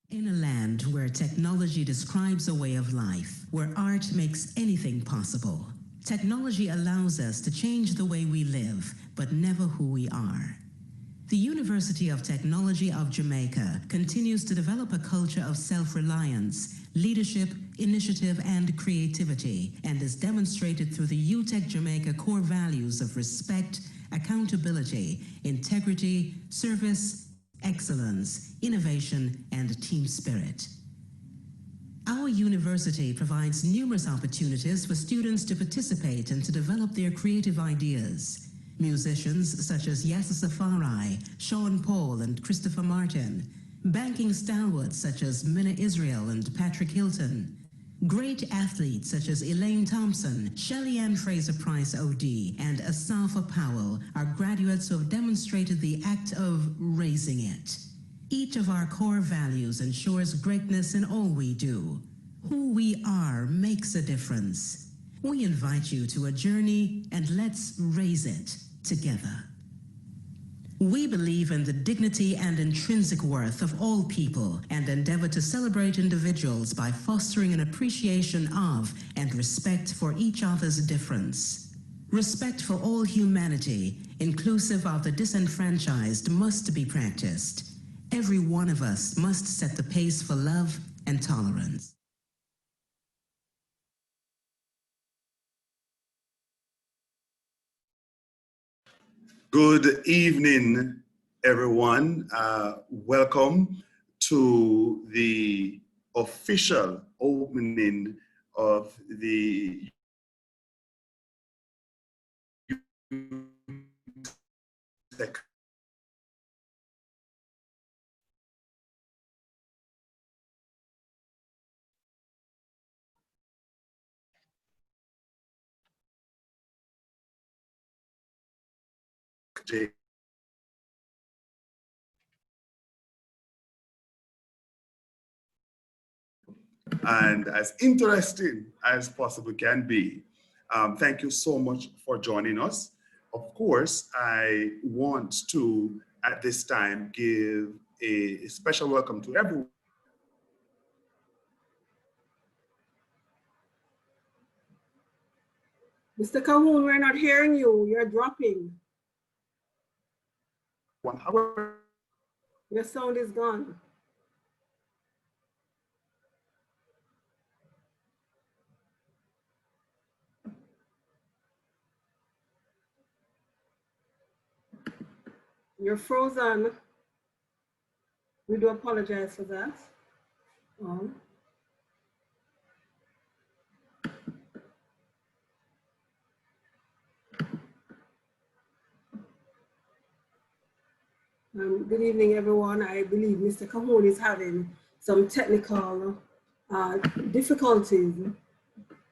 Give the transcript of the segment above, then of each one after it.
In a land where technology describes a way of life, where art makes anything possible, technology allows us to change the way we live, but never who we are. The University of Technology of Jamaica continues to develop a culture of self-reliance, leadership, initiative, and creativity, and is demonstrated through the UTech Jamaica core values of respect, accountability, integrity, service, excellence, innovation, and team spirit. Our university provides numerous opportunities for students to participate and to develop their creative ideas. Musicians such as Yasser Safari, Sean Paul, and Christopher Martin. Banking stalwarts such as Minna Israel and Patrick Hilton. Great athletes such as Elaine Thompson, Shelly Ann Fraser-Price OD, and Asafa Powell are graduates who have demonstrated the act of raising it. Each of our core values ensures greatness in all we do. Who we are makes a difference. We invite you to a journey, and let's raise it together. We believe in the dignity and intrinsic worth of all people and endeavor to celebrate individuals by fostering an appreciation of and respect for each other's difference. Respect for all humanity, inclusive of the disenfranchised, must be practiced. Every one of us must set the pace for love and tolerance. Good evening, everyone. Welcome to the official opening of the UTech Day. And as interesting as possible can be. Thank you so much for joining us. Of course, I want to, at this time, give a special welcome to everyone. Mr. Cahoon, we're not hearing you. You're dropping. Your sound is gone. You're frozen. We do apologize for that. Good evening, everyone. I believe Mr. Cahoon is having some technical difficulties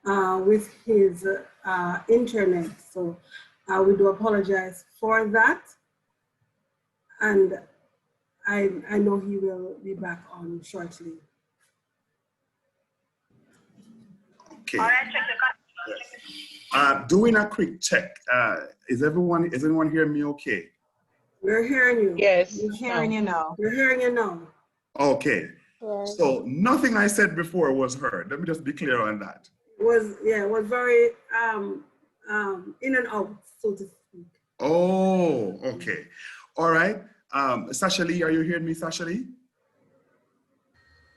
with his internet. So we do apologize for that. And I know he will be back on shortly. Okay. Doing a quick check. Is everyone hearing me okay? We're hearing you. Yes. We're hearing you now. We're hearing you now. Okay. So nothing I said before was heard. Let me just be clear on that. It was very in and out, so to speak. Oh, okay. All right. Sasha Lee, are you hearing me, Sasha Lee?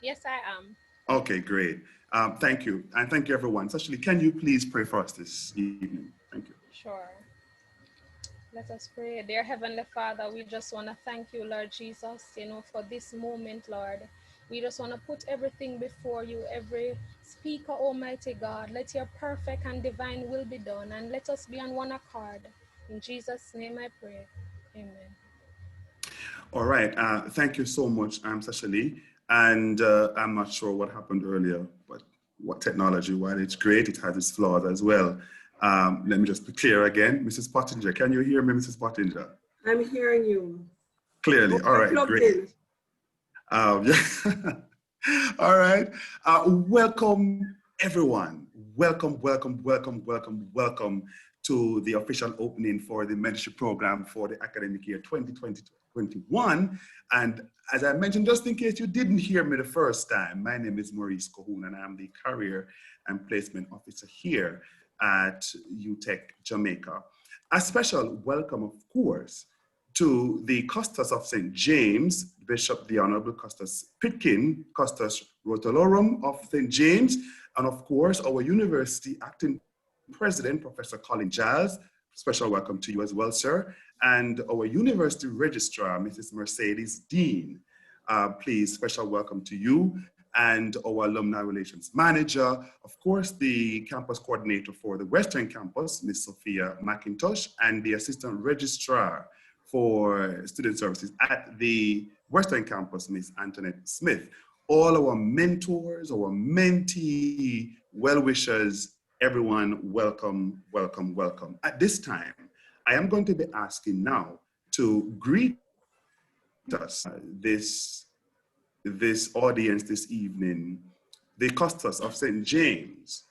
Yes, I am. Okay, great. Thank you. And thank you, everyone. Sasha Lee, can you please pray for us this evening? Thank you. Sure. Let us pray. Dear Heavenly Father, we just want to thank you, Lord Jesus, for this moment, Lord. We just want to put everything before you, every speaker, Almighty God. Let your perfect and divine will be done, and let us be on one accord. In Jesus' name I pray. Amen. All right. Thank you so much, Sasha Lee. And I'm not sure what happened earlier, but what technology, while it's great, it has its flaws as well. Let me just be clear again. Mrs. Pottinger, can you hear me, Mrs. Pottinger? I'm hearing you. Clearly. All right, great. Yeah. All right. Welcome, everyone. Welcome to the official opening for the mentorship program for the academic year 2020-21. And as I mentioned, just in case you didn't hear me the first time, my name is Maurice Cahoon, and I'm the Career and Placement Officer here at UTech Jamaica. A special welcome, of course, to the Custos of St. James, Bishop the Honorable Custos Pitkin, Custos Rotolorum of St. James, and of course, our university acting president, Professor Colin Giles. Special welcome to you as well, sir. And our university registrar, Mrs. Mercedes Dean. Please, special welcome to you. And our alumni relations manager, of course, the campus coordinator for the Western campus, Ms. Sophia McIntosh, and the assistant registrar for student services at the Western campus, Ms. Antoinette Smith. All our mentors, our mentee, well-wishers, everyone, welcome, welcome, welcome. At this time, I am going to be asking now to greet us, this audience this evening, the Custos of St. James,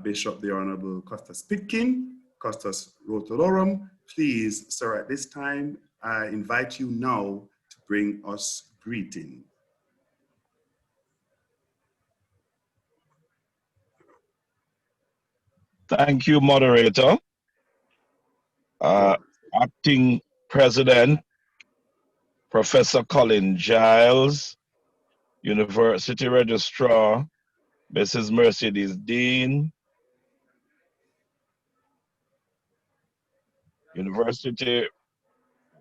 Bishop the Honorable Custos Pitkin, Custos Rotolorum. Please, sir, at this time, I invite you now to bring us greeting. Thank you, moderator. Acting President, Professor Colin Giles, University Registrar, Mrs. Mercedes Dean, University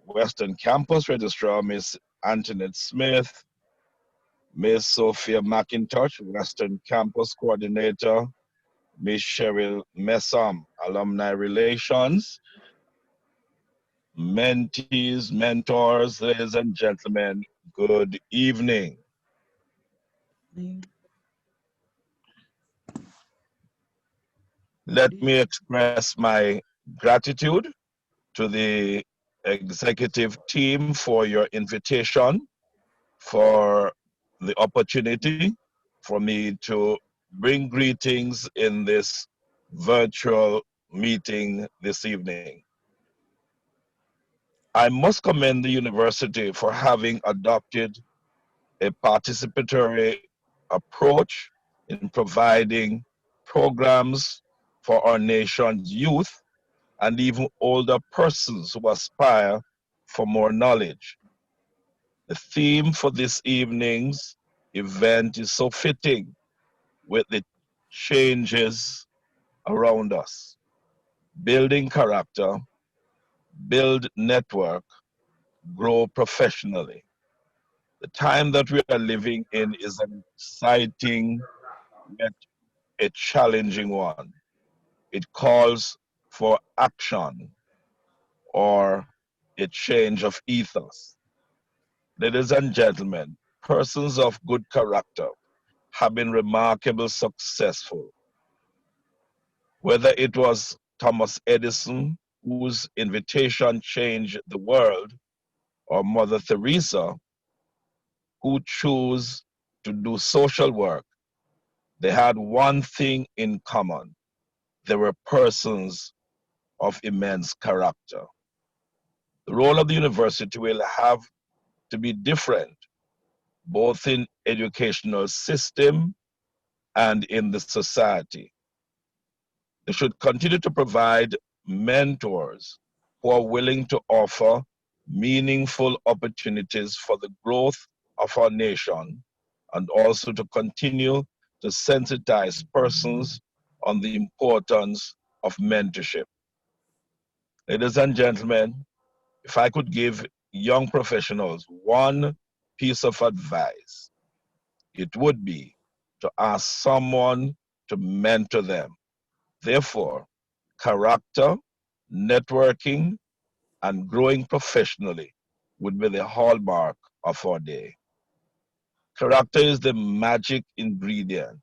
Western Campus Registrar, Miss Antoinette Smith, Miss Sophia McIntosh, Western Campus Coordinator, Miss Cheryl Messam, Alumni Relations, mentees, mentors, ladies and gentlemen, good evening. Let me express my gratitude to the executive team for your invitation, for the opportunity for me to bring greetings in this virtual meeting this evening. I must commend the university for having adopted a participatory approach in providing programs for our nation's youth and even older persons who aspire for more knowledge. The theme for this evening's event is so fitting with the changes around us. Building character, build network, grow professionally. The time that we are living in is an exciting yet a challenging one. It calls for action or a change of ethos. Ladies and gentlemen, persons of good character have been remarkably successful. Whether it was Thomas Edison, whose invitation changed the world, or Mother Teresa, who chose to do social work, they had one thing in common. They were persons of immense character. The role of the university will have to be different, both in educational system and in the society. They should continue to provide mentors who are willing to offer meaningful opportunities for the growth of our nation, and also to continue to sensitize persons on the importance of mentorship. Ladies and gentlemen, if I could give young professionals one piece of advice, it would be to ask someone to mentor them. Therefore, character, networking, and growing professionally would be the hallmark of our day. Character is the magic ingredient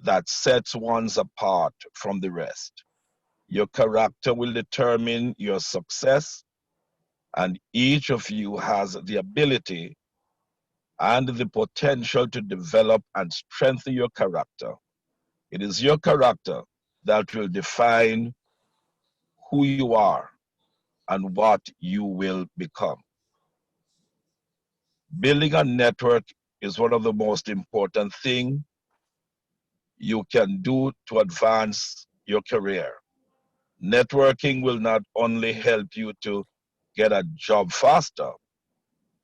that sets ones apart from the rest. Your character will determine your success, and each of you has the ability and the potential to develop and strengthen your character. It is your character that will define who you are and what you will become. Building a network is one of the most important things you can do to advance your career. Networking will not only help you to get a job faster,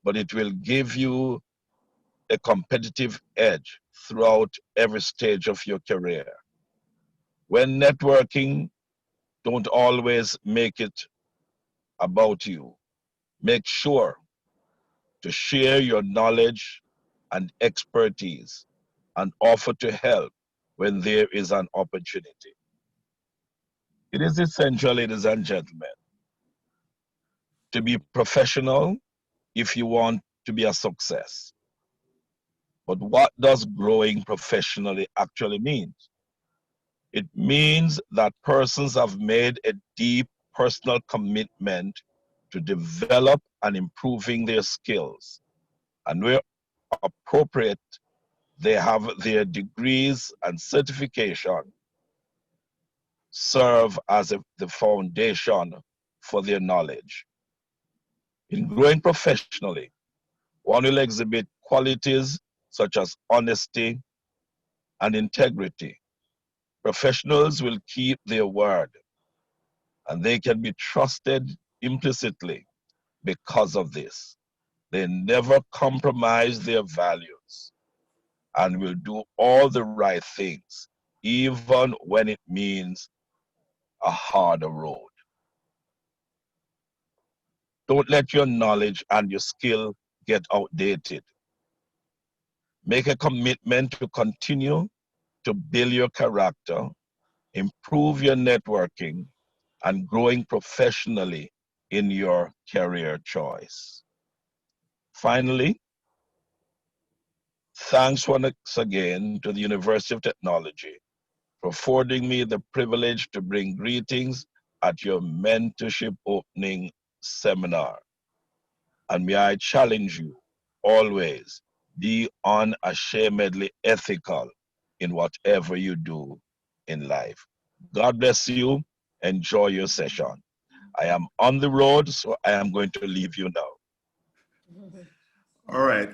but it will give you a competitive edge throughout every stage of your career. When networking, don't always make it about you. Make sure to share your knowledge and expertise and offer to help when there is an opportunity. It is essential, ladies and gentlemen, to be professional if you want to be a success. But what does growing professionally actually mean? It means that persons have made a deep personal commitment to develop and improving their skills. And where appropriate, they have their degrees and certification serve as the foundation for their knowledge. In growing professionally, one will exhibit qualities such as honesty and integrity. Professionals will keep their word, and they can be trusted implicitly because of this. They never compromise their values and will do all the right things, even when it means a harder road. Don't let your knowledge and your skill get outdated. Make a commitment to continue to build your character, improve your networking, and growing professionally in your career choice. Finally, thanks once again to the University of Technology for affording me the privilege to bring greetings at your mentorship opening seminar. And may I challenge you always, be unashamedly ethical in whatever you do in life. God bless you. Enjoy your session. I am on the road, so I am going to leave you now. All right.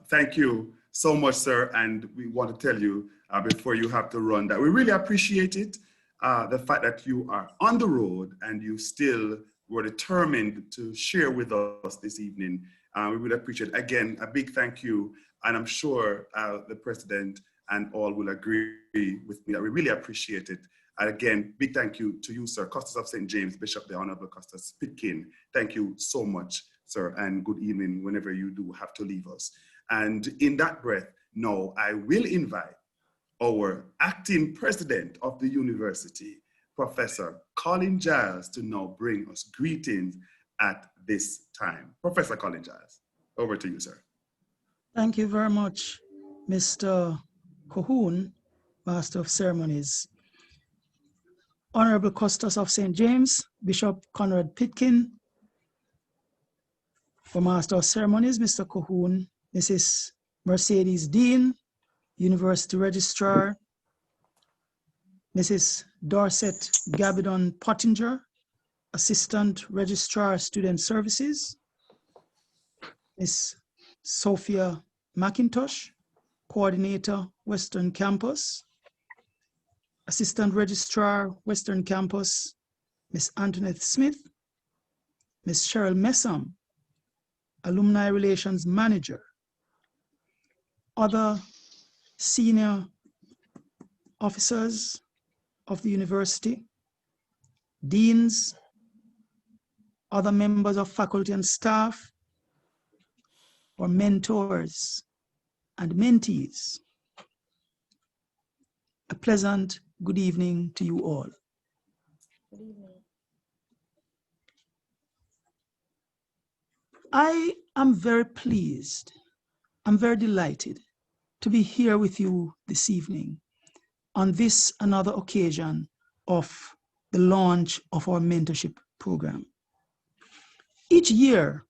Thank you so much, sir. And we want to tell you before you have to run that we really appreciate it. The fact that you are on the road and you still were determined to share with us this evening. We would appreciate, again, a big thank you. And I'm sure the president and all will agree with me that we really appreciate it. And again, big thank you to you, sir, Custis of St. James, Bishop, the Honorable Custis Pitkin. Thank you so much, sir, and good evening whenever you do have to leave us. And in that breath, now I will invite our acting president of the university, Professor Colin Giles, to now bring us greetings at this time. Professor Colin Giles, over to you, sir. Thank you very much, Mr. Cahoon, Master of Ceremonies. Honorable Custis of St. James, Bishop Conrad Pitkin, for Master of Ceremonies, Mr. Cahoon, Mrs. Mercedes Dean, University Registrar, Mrs. Dorset Gabidon Pottinger, Assistant Registrar Student Services, Ms. Sophia McIntosh, Coordinator, Western Campus, Assistant Registrar, Western Campus, Ms. Antoinette Smith, Ms. Cheryl Messam, Alumni Relations Manager, other senior officers of the university, deans, other members of faculty and staff, or mentors and mentees. A pleasant good evening to you all. Good evening. I am very pleased, I'm very delighted to be here with you this evening on this another occasion of the launch of our mentorship program. Each year,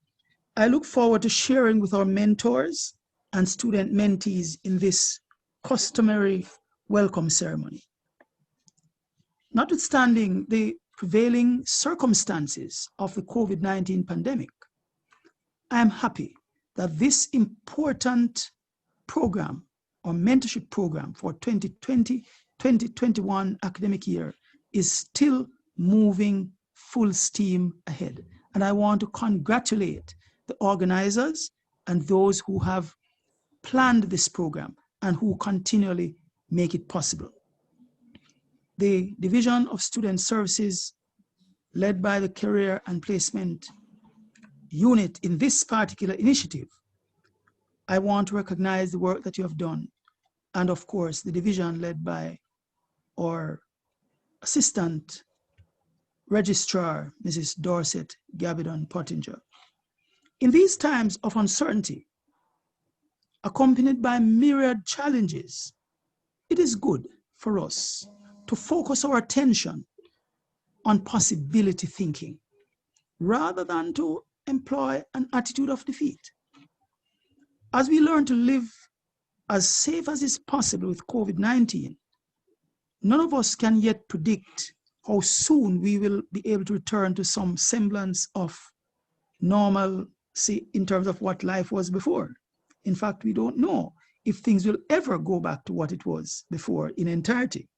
I look forward to sharing with our mentors and student mentees in this customary welcome ceremony. Notwithstanding the prevailing circumstances of the COVID-19 pandemic, I am happy that this important program or mentorship program for 2020-2021 academic year is still moving full steam ahead. And I want to congratulate the organizers and those who have planned this program and who continually make it possible. The Division of Student Services, led by the Career and Placement Unit in this particular initiative, I want to recognize the work that you have done. And of course, the division led by our Assistant Registrar, Mrs. Dorset Gabidon Pottinger. In these times of uncertainty, accompanied by myriad challenges, it is good for us to focus our attention on possibility thinking rather than to employ an attitude of defeat. As we learn to live as safe as is possible with COVID-19, none of us can yet predict how soon we will be able to return to some semblance of normalcy in terms of what life was before. In fact, we don't know if things will ever go back to what it was before in entirety.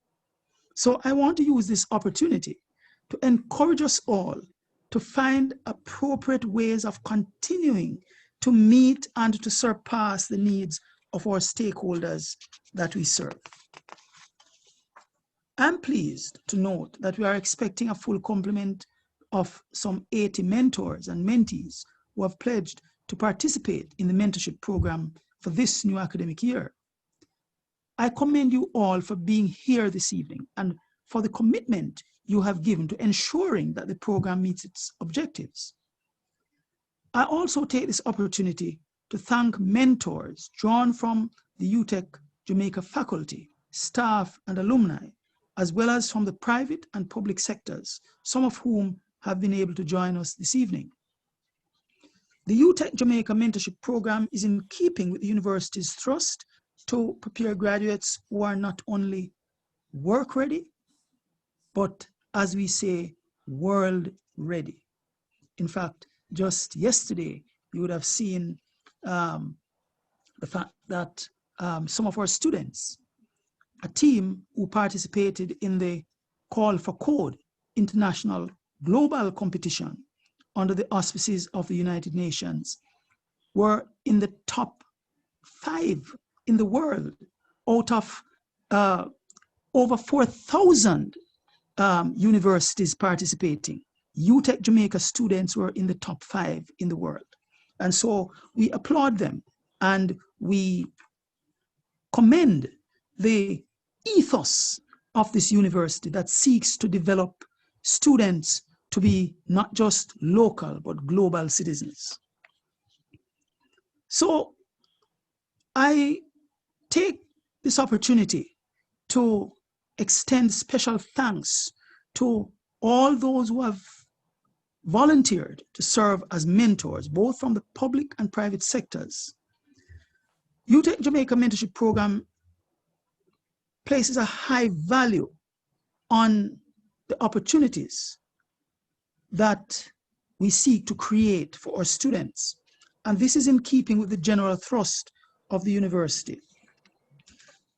So I want to use this opportunity to encourage us all to find appropriate ways of continuing to meet and to surpass the needs of our stakeholders that we serve. I'm pleased to note that we are expecting a full complement of some 80 mentors and mentees who have pledged to participate in the mentorship program for this new academic year. I commend you all for being here this evening and for the commitment you have given to ensuring that the program meets its objectives. I also take this opportunity to thank mentors drawn from the UTech Jamaica faculty, staff, and alumni, as well as from the private and public sectors, some of whom have been able to join us this evening. The UTech Jamaica Mentorship Program is in keeping with the university's thrust to prepare graduates who are not only work ready, but as we say, world ready. In fact, just yesterday, you would have seen the fact that some of our students, a team who participated in the Call for Code international global competition under the auspices of the United Nations, were in the top 5 in the world out of over 4,000 universities participating. UTech Jamaica students were in the top 5 in the world. And so we applaud them and we commend the ethos of this university that seeks to develop students to be not just local, but global citizens. So I take this opportunity to extend special thanks to all those who have volunteered to serve as mentors, both from the public and private sectors. UTech Jamaica Mentorship Program places a high value on the opportunities that we seek to create for our students. And this is in keeping with the general thrust of the university.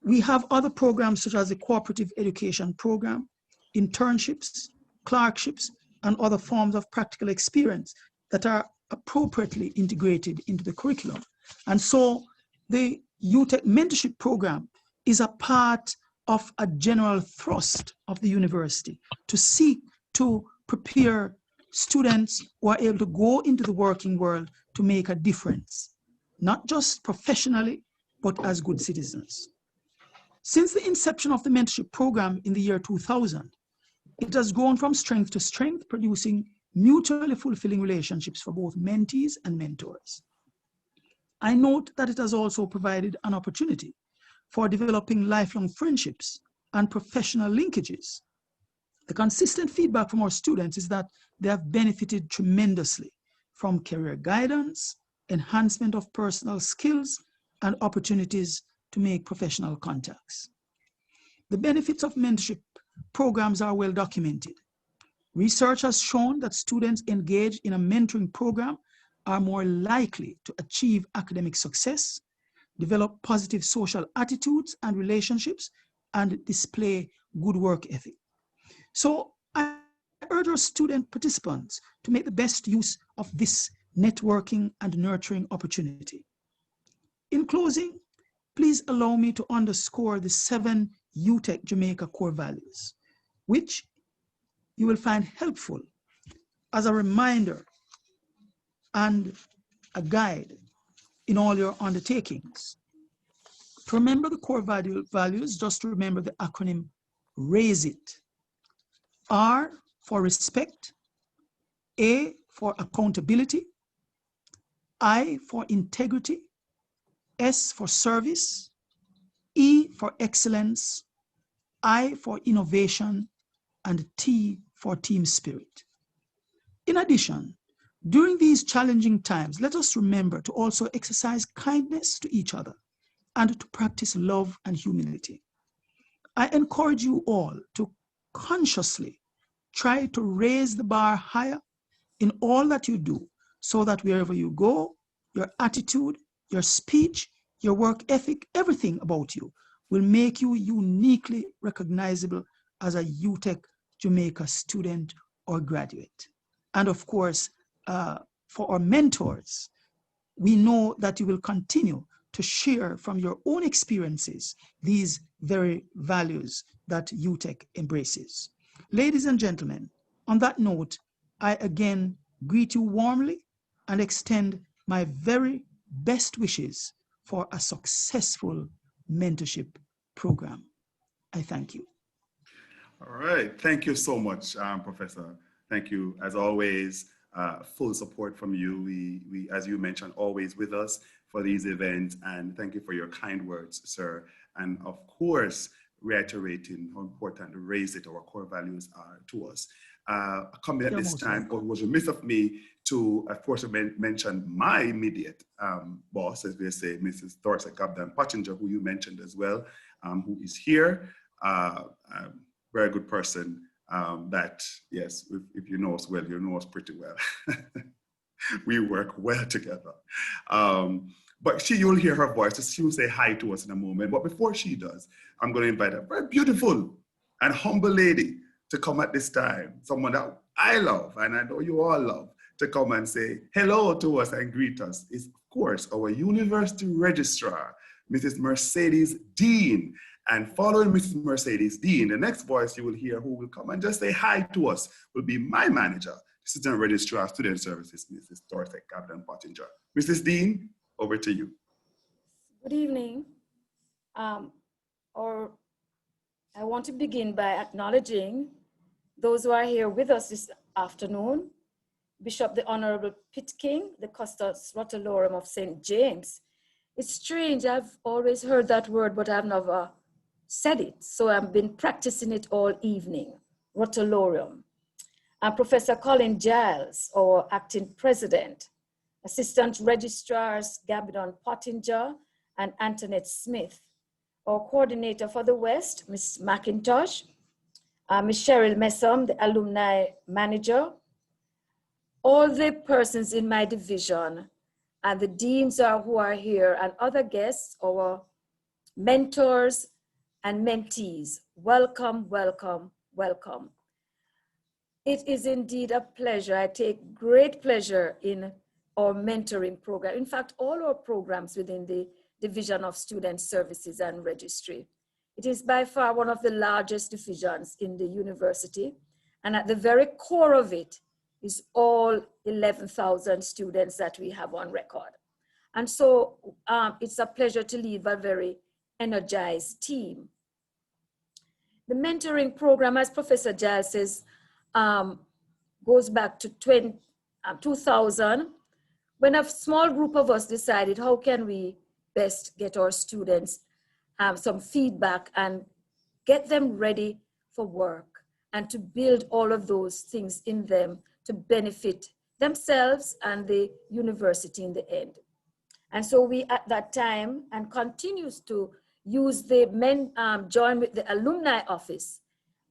We have other programs such as the Cooperative Education Program, internships, clerkships, and other forms of practical experience that are appropriately integrated into the curriculum. And so the UTech Mentorship Program is a part of a general thrust of the university to seek to prepare students who are able to go into the working world to make a difference, not just professionally, but as good citizens. Since the inception of the mentorship program in the year 2000, it has grown from strength to strength, producing mutually fulfilling relationships for both mentees and mentors. I note that it has also provided an opportunity for developing lifelong friendships and professional linkages. The consistent feedback from our students is that they have benefited tremendously from career guidance, enhancement of personal skills, and opportunities to make professional contacts. The benefits of mentorship programs are well documented. Research has shown that students engaged in a mentoring program are more likely to achieve academic success, develop positive social attitudes and relationships, and display good work ethic. So I urge our student participants to make the best use of this networking and nurturing opportunity. In closing, please allow me to underscore the 7 UTech Jamaica core values, which you will find helpful as a reminder and a guide in all your undertakings. To remember the core values, just remember the acronym RAISE IT. R for respect, A for accountability, I for integrity, S for service, E for excellence, I for innovation, and T for team spirit. In addition, during these challenging times, let us remember to also exercise kindness to each other and to practice love and humility. I encourage you all to consciously try to raise the bar higher in all that you do, so that wherever you go, your attitude, your speech, your work ethic, everything about you will make you uniquely recognizable as a UTech Jamaica student or graduate. And of course, for our mentors, we know that you will continue to share from your own experiences these very values that UTech embraces. Ladies and gentlemen, on that note, I again greet you warmly and extend my very best wishes for a successful mentorship program. I thank you. All right. Thank you so much, Professor. Thank you, as always. Full support from you. We, as you mentioned, always with us for these events. And thank you for your kind words, sir. And of course, reiterating how important RAISE IT, our core values, are to us. Coming at this time, it was remiss of me to, of course, mention my immediate boss, as they say, Mrs. Dorothy Gabdan-Pottinger, who you mentioned as well, who is here. Very good person. That, yes, if you know us well, you know us pretty well. We work well together. But you'll hear her voice. She will say hi to us in a moment. But before she does, I'm going to invite a very beautiful and humble lady to come at this time. Someone that I love, and I know you all love, to come and say hello to us and greet us. Is, of course, our University Registrar, Mrs. Mercedes Dean. And following Mrs. Mercedes Dean, the next voice you will hear who will come and just say hi to us will be my manager, Assistant Registrar of Student Services, Mrs. Dorothy Gabdan-Pottinger. Mrs. Dean, over to you. Good evening. I want to begin by acknowledging those who are here with us this afternoon. Bishop the Honorable Pitt King, the Custos Rotolorum of St. James. It's strange, I've always heard that word, but I've never said it. So I've been practicing it all evening, Rotolorum. And Professor Colin Giles, our acting president, Assistant Registrars Gabdan-Pottinger and Antoinette Smith, our coordinator for the West, Ms. McIntosh, Ms. Cheryl Messom, the alumni manager, all the persons in my division, and the deans who are here, and other guests, our mentors and mentees. Welcome, welcome, welcome. It is indeed a pleasure. I take great pleasure in our mentoring program. In fact, all our programs within the Division of Student Services and Registry. It is by far one of the largest divisions in the university. And at the very core of it is all 11,000 students that we have on record. And so it's a pleasure to lead a very energized team. The mentoring program, as Professor Giles says, goes back to 2000, when a small group of us decided how can we best get our students some feedback and get them ready for work and to build all of those things in them to benefit themselves and the university in the end. And so we at that time and continues to use the join with the alumni office,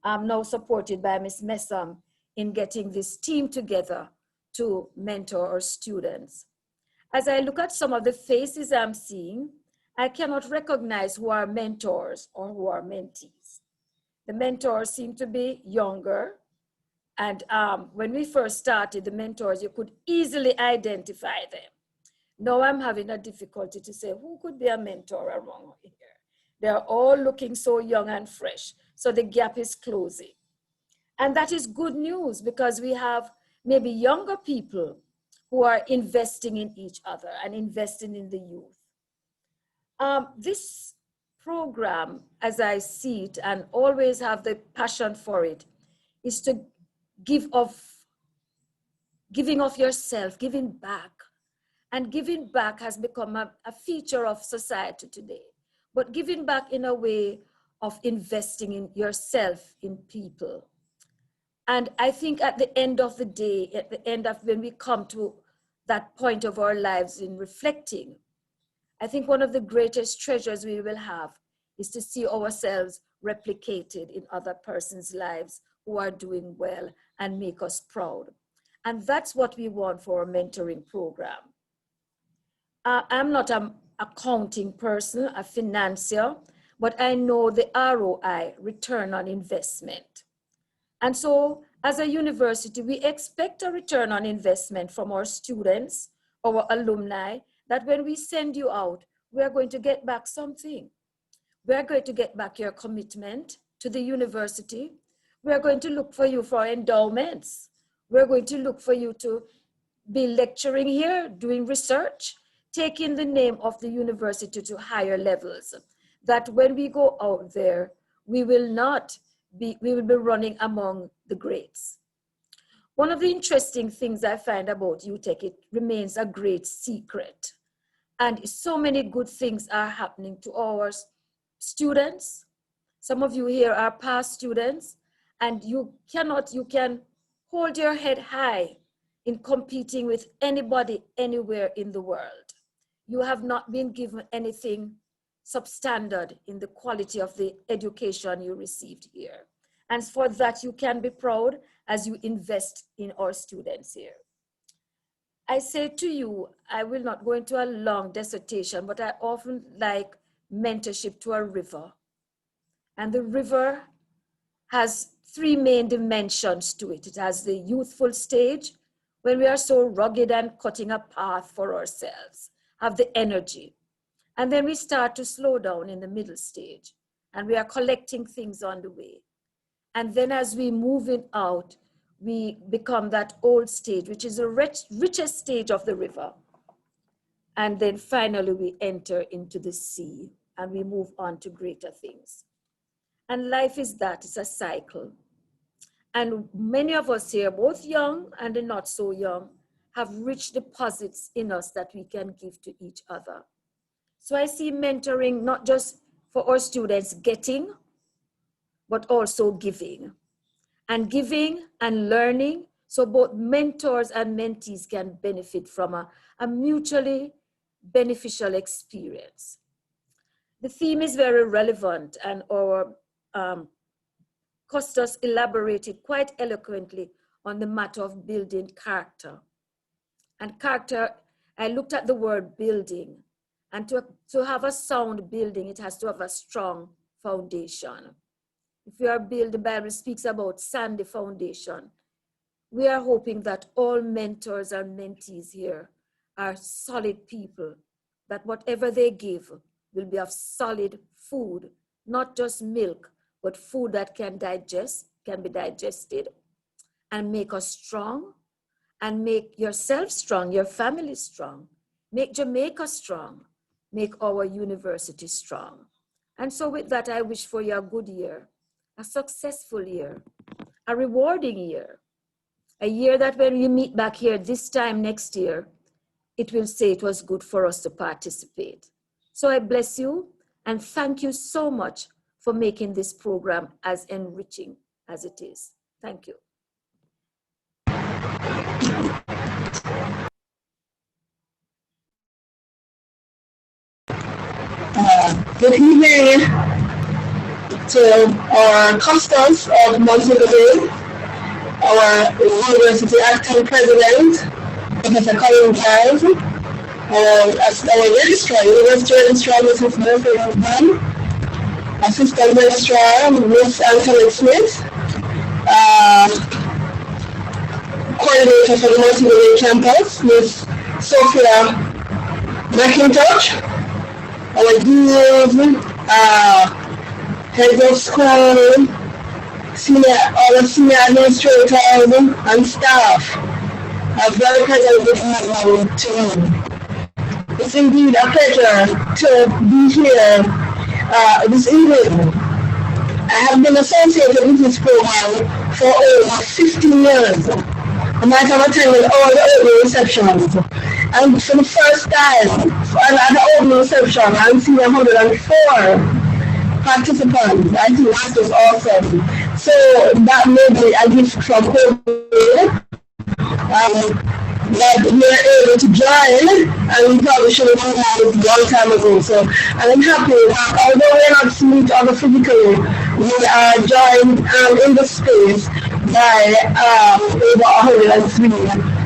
now supported by Ms. Messom, in getting this team together to mentor our students. As I look at some of the faces I'm seeing, I cannot recognize who are mentors or who are mentees. The mentors seem to be younger. And when we first started, the mentors, you could easily identify them. Now I'm having a difficulty to say who could be a mentor around here. They're all looking so young and fresh. So the gap is closing. And that is good news because we have maybe younger people who are investing in each other and investing in the youth. This program, as I see it and always have the passion for it, is to giving of yourself, giving back. And giving back has become a feature of society today. But giving back in a way of investing in yourself, in people. And I think at the end of the day, at the end of when we come to that point of our lives in reflecting, I think one of the greatest treasures we will have is to see ourselves replicated in other person's lives who are doing well and make us proud. And that's what we want for our mentoring program. I'm not an accounting person, a financier, but I know the ROI, return on investment. And so as a university, we expect a return on investment from our students, our alumni, that when we send you out, we are going to get back something. We are going to get back your commitment to the university. We are going to look for you for endowments. We're going to look for you to be lecturing here, doing research, taking the name of the university to higher levels, that when we go out there, we will be running among the greats. One of the interesting things I find about UTech, it remains a great secret. And so many good things are happening to our students. Some of you here are past students, and you can hold your head high in competing with anybody anywhere in the world. You have not been given anything substandard in the quality of the education you received here. And for that, you can be proud as you invest in our students here. I say to you, I will not go into a long dissertation, but I often like mentorship to a river. And the river has three main dimensions to it. It has the youthful stage, when we are so rugged and cutting a path for ourselves, have the energy. And then we start to slow down in the middle stage, and we are collecting things on the way. And then as we move it out, we become that old stage, which is the richest stage of the river. And then finally we enter into the sea and we move on to greater things. And life is that, it's a cycle. And many of us here, both young and the not so young, have rich deposits in us that we can give to each other. So I see mentoring not just for our students getting, but also giving. And giving and learning, so both mentors and mentees can benefit from a mutually beneficial experience. The theme is very relevant, and our Costas elaborated quite eloquently on the matter of building character. And character, I looked at the word building, and to have a sound building, it has to have a strong foundation. If we are building, the Bible speaks about sandy foundation. We are hoping that all mentors and mentees here are solid people, that whatever they give will be of solid food, not just milk, but food that can be digested and make us strong, and make yourself strong, your family strong, make Jamaica strong, make our university strong. And so with that, I wish for you a good year, a successful year, a rewarding year, a year that when we meet back here this time next year, it will say it was good for us to participate. So I bless you and thank you so much for making this program as enriching as it is. Thank you. Good evening to our customers of Montego Bay. our university acting president, Professor Colin Giles, as our registrar, University Registrar, Mrs. Murphy Van, Assistant Registrar, Miss Anthony Smith, Coordinator for the Multimedia Campus, Miss Sophia McIntosh, our deans, heads of school, all the senior administrators and staff are very present this evening to you. It's indeed a pleasure to be here this evening. I have been associated with this program for over 15 years. I might have attended all the opening receptions. And for the first time at the opening reception, I'm seeing 104 participants. I think that was awesome. So that may be a gift from COVID. That we were able to join, and we probably should have done that a long time ago. So I'm happy that although we're not seeing each other physically, we are joined in the space by over 103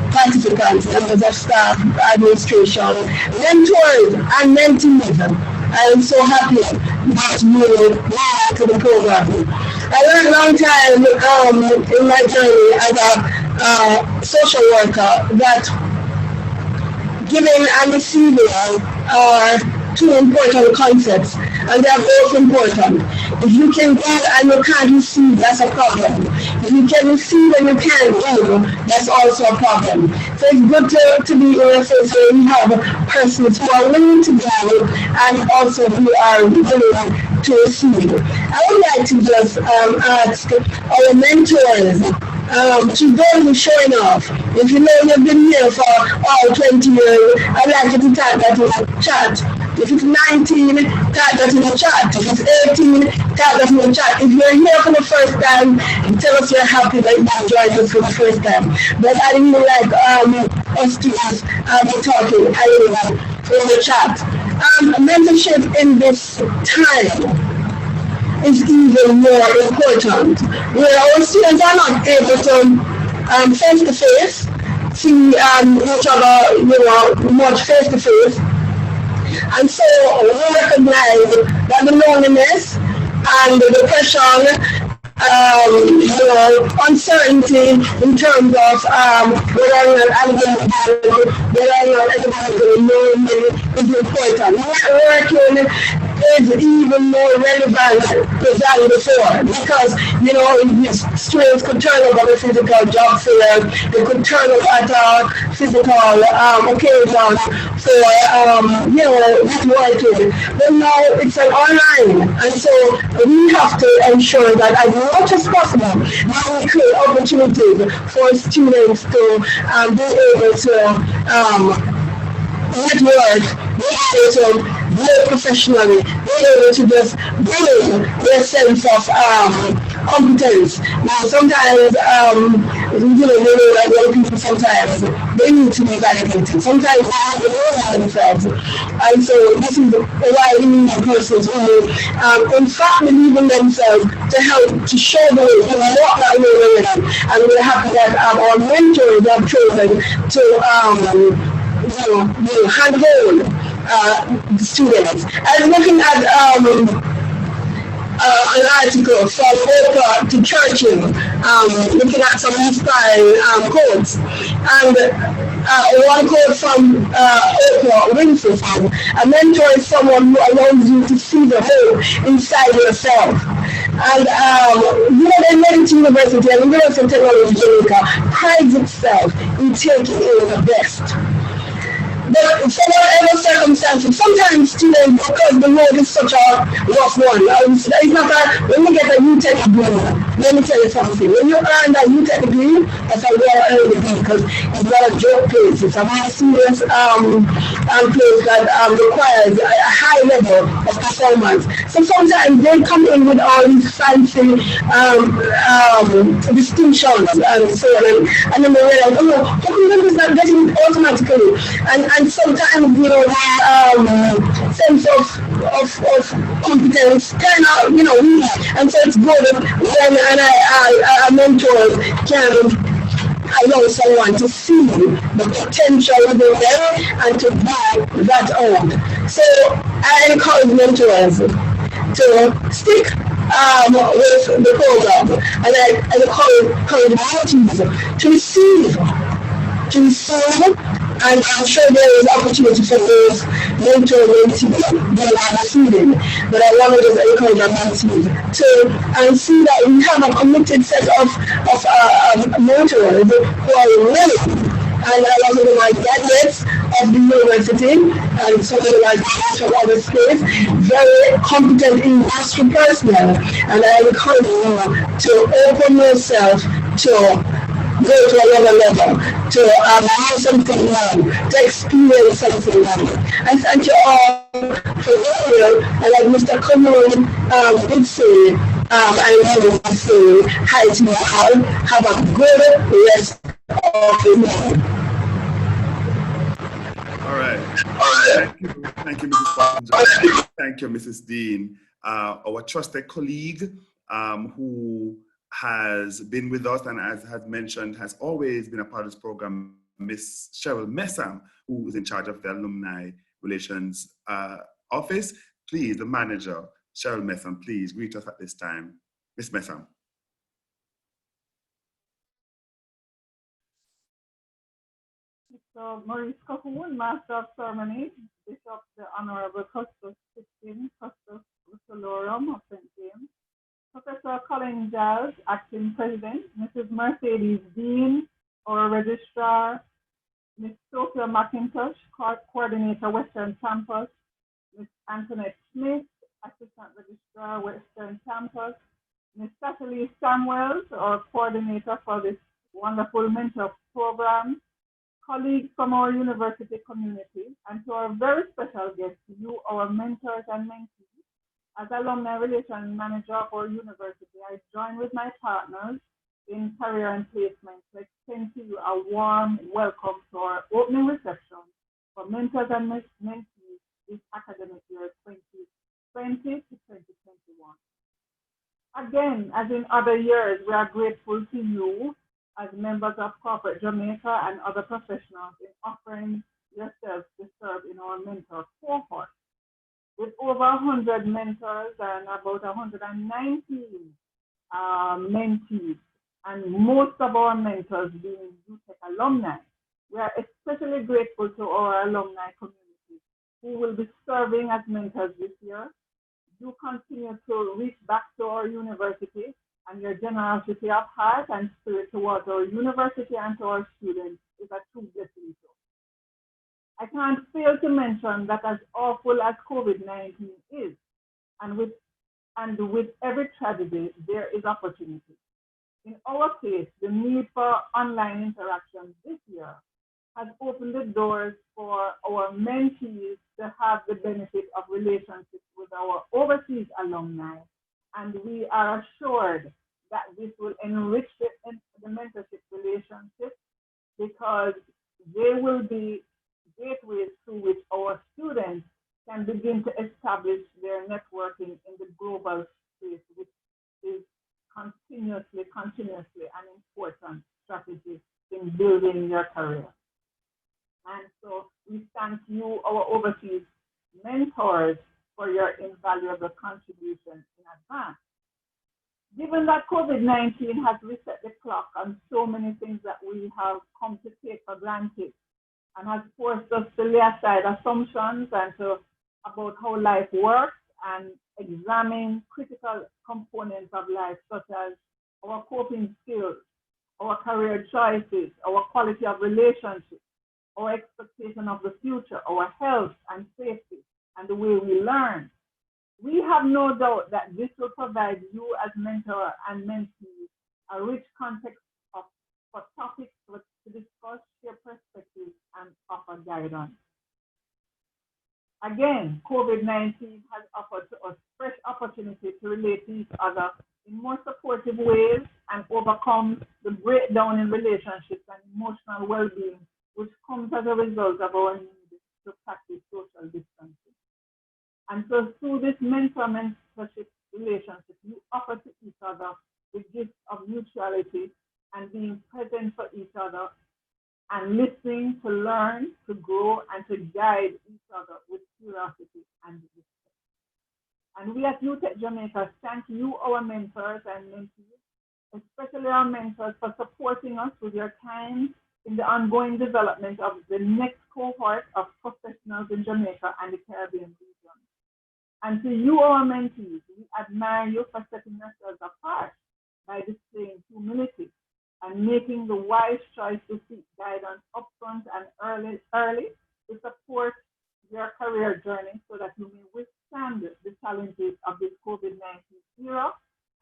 participants, members of staff, administration, mentors, and mentees. I am so happy that you are to the program. I learned a long time in my journey as a social worker that giving and receiving are two important concepts, and they are both important. If you can give and you can't receive, that's a problem. If you can receive and you can't give, that's also a problem. So it's good to be in a place where you have persons who are willing to give and also who are willing to receive. I would like to just ask our mentors to those who showing off. If you know you've been here for all 20 years, I'd like you to type that in the chat. If it's 19, type that in the chat. If it's 18, type that in the chat. If you're here for the first time, tell us you're happy that you joined us for the first time. But I really like us to just be talking in the chat. Mentorship in this time is even more important. Where our students are not able to face-to-face see each other, much face-to-face. And so we recognize that the loneliness and the depression, uncertainty in terms of whether everybody will know me is important. Networking is even more relevant than before because, students could turn up at a physical job fair, they could turn up at a physical occasion for, networking. But now it's an online, and so we have to ensure that as much as possible, we create opportunities for students to be able to network, be able to work professionally, be able to just build their sense of competence. Now, sometimes, young people sometimes, they need to be validated. Sometimes they have to know themselves. And so this is why we need persons who, in fact, believe in themselves to help, to show the way, to walk that way with them. And we're happy that our mentors have chosen to handhold the students. I was looking at an article from Oprah to Churchill, looking at some inspiring quotes. And one quote from Oprah Winfrey said, "A mentor is someone who allows you to see the whole inside yourself." And the Medici University and University of Technology Jamaica prides itself in taking in the best. But for whatever circumstances, sometimes students, because the road is such a rough one, it's not that when you get a UTech degree, let me tell you something, when you earn that UTech degree, that's a well-earned degree because it's not a joke place, it's a very serious place that requires a high level of performance. So sometimes they come in with all these fancy distinctions and so on, and then they realize, how come them is not getting it automatically? And sometimes, sense of competence kind of, weak. And so it's good when a mentor can allow someone to see the potential within them and to back that out. So I encourage mentors to stick with the program, and I encourage mentees to receive, and I'm sure there is opportunity for those mentees that are receiving, but I want to just encourage our mentees to see that we have a committed set of mentors who are willing, and a lot of them are graduates of the university, and some of them are graduates from other states, very competent industry personnel, and I encourage you to open yourself to go to another level, to learn something new, to experience something new. And thank you all for being here. And like Mr. Cameron did say, I will say hi to you all. Have a good rest of the day. All right. Thank you, Mrs. Barton. Thank you, Mrs. Dean. Our trusted colleague who has been with us and, as has mentioned, has always been a part of this program, Miss Cheryl Messam, who is in charge of the Alumni Relations Office. Please, the manager, Cheryl Messam, please greet us at this time. Miss Messam. So, Maurice Cahoon, Master of Ceremony, Bishop, the Honorable Custos Christine, Custos Rotolorum of St. James, Professor Colin Giles, Acting President, Mrs. Mercedes Dean, our Registrar, Ms. Sophia McIntosh, Coordinator, Western Campus, Ms. Antoinette Smith, Assistant Registrar, Western Campus, Ms. Cecily Samuels, our Coordinator for this wonderful mentor program, colleagues from our university community, and to our very special guests, you, our mentors and mentees. As Alumni Relations Manager of our university, I join with my partners in career and placement to extend to you a warm welcome to our opening reception for mentors and mentees this academic year 2020 to 2021. Again, as in other years, we are grateful to you as members of Corporate Jamaica and other professionals in offering yourselves to serve in our mentor cohort. With over 100 mentors and about 119 mentees, and most of our mentors being UTech alumni, we are especially grateful to our alumni community who will be serving as mentors this year. You continue to reach back to our university, and your generosity of heart and spirit towards our university and to our students is a true blessing. I can't fail to mention that as awful as COVID-19 is, and with every tragedy, there is opportunity. In our case, the need for online interaction this year has opened the doors for our mentees to have the benefit of relationships with our overseas alumni, and we are assured that this will enrich the mentorship relationship because they will be gateways through which our students can begin to establish their networking in the global space, which is continuously an important strategy in building your career. And so we thank you, our overseas mentors, for your invaluable contribution in advance. Given that COVID-19 has reset the clock on so many things that we have come to take for granted, and has forced us to lay aside assumptions and about how life works and examine critical components of life, such as our coping skills, our career choices, our quality of relationships, our expectation of the future, our health and safety, and the way we learn. We have no doubt that this will provide you as mentor and mentee a rich context for topics to discuss, share perspectives, and offer guidance. Again, COVID-19 has offered to us fresh opportunity to relate to each other in more supportive ways and overcome the breakdown in relationships and emotional well-being, which comes as a result of our need to practice social social distancing. And so through this mentorship relationship, you offer to each other the gift of mutuality and being present for each other and listening to learn, to grow, and to guide each other with curiosity and respect. And we at UTech Jamaica thank you, our mentors and mentees, especially our mentors, for supporting us with your time in the ongoing development of the next cohort of professionals in Jamaica and the Caribbean region. And to you, our mentees, we admire you for setting yourselves apart by displaying humility and making the wise choice to seek guidance upfront and early to support your career journey so that you may withstand the challenges of this COVID-19 era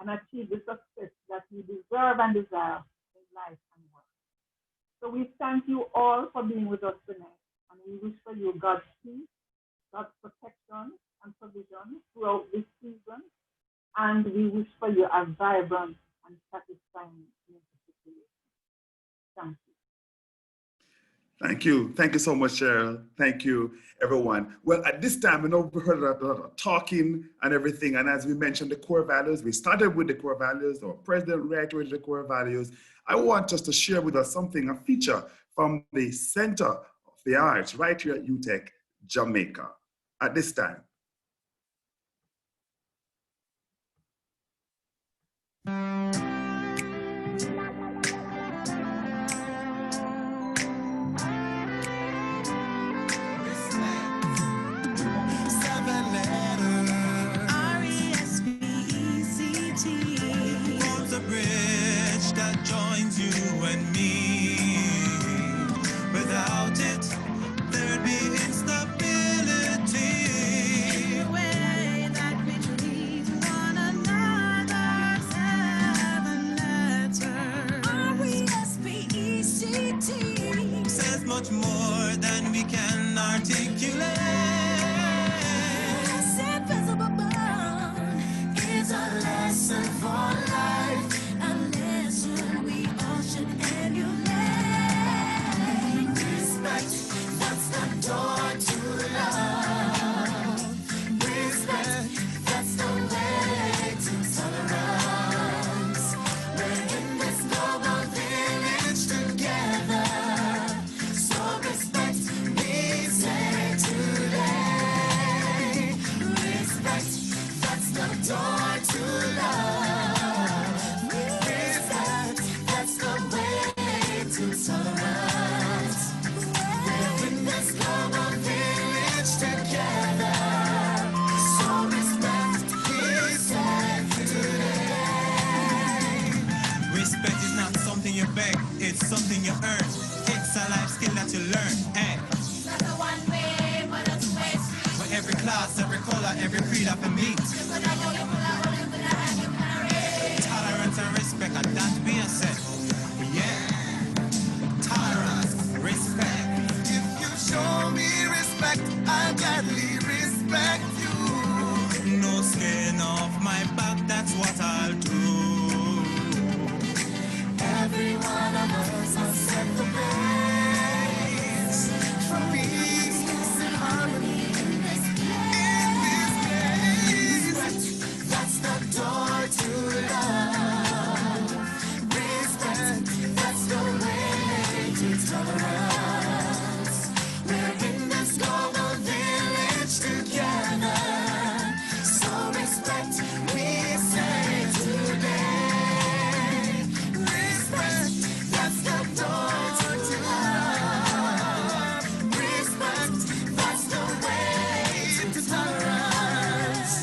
and achieve the success that you deserve and desire in life and work. So we thank you all for being with us tonight, and we wish for you God's peace, God's protection and provision throughout this season, and we wish for you a vibrant and satisfying relationship. Thank you. Thank you. Thank you so much, Cheryl. Thank you, everyone. Well, at this time, we know we heard a lot of talking and everything. And as we mentioned, the core values, we started with the core values. Our president reiterated the core values. I want us to share with us something, a feature from the Center of the Arts right here at UTech, Jamaica, at this time. Much more than we can articulate. This invisible bond is a lesson for life, a lesson we all should emulate. Respect, that's the door to love. Respect, that's the way to tolerance. We're in this global village together. Door to love. Respect, that's the way to tolerance. We're in this global village together. So respect, we say today. Respect is not something you beg, it's something you earn. It's a life skill that you learn. Hey. Not a one way, but a two-way street. For every class, every color, every creed of a meet. Tolerance and respect, and that being said, yeah. Tolerance, respect. If you show me respect, I'll gladly respect you. No skin off my back, that's what I'll do. Every one of us has set the pace for peace and harmony in this place. That's the door to love. Respect, that's the way to tolerance. We're in this global village together. So respect, we say today. Respect, that's the door to love. Respect, that's the way to tolerance.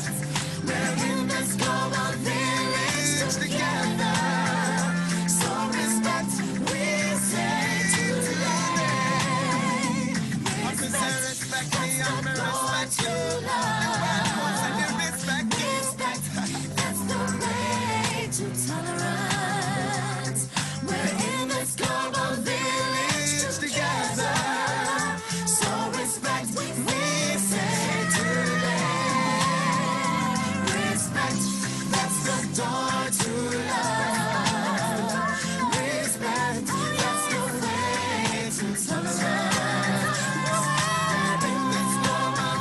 We're in this global village together. So respect, we say today. Respect, that's the door to love. Respect, that's the way to tolerance. We're in this global village together. So respect, we say today. Respect, that's the door to love. Respect, that's the way to tolerance. In this global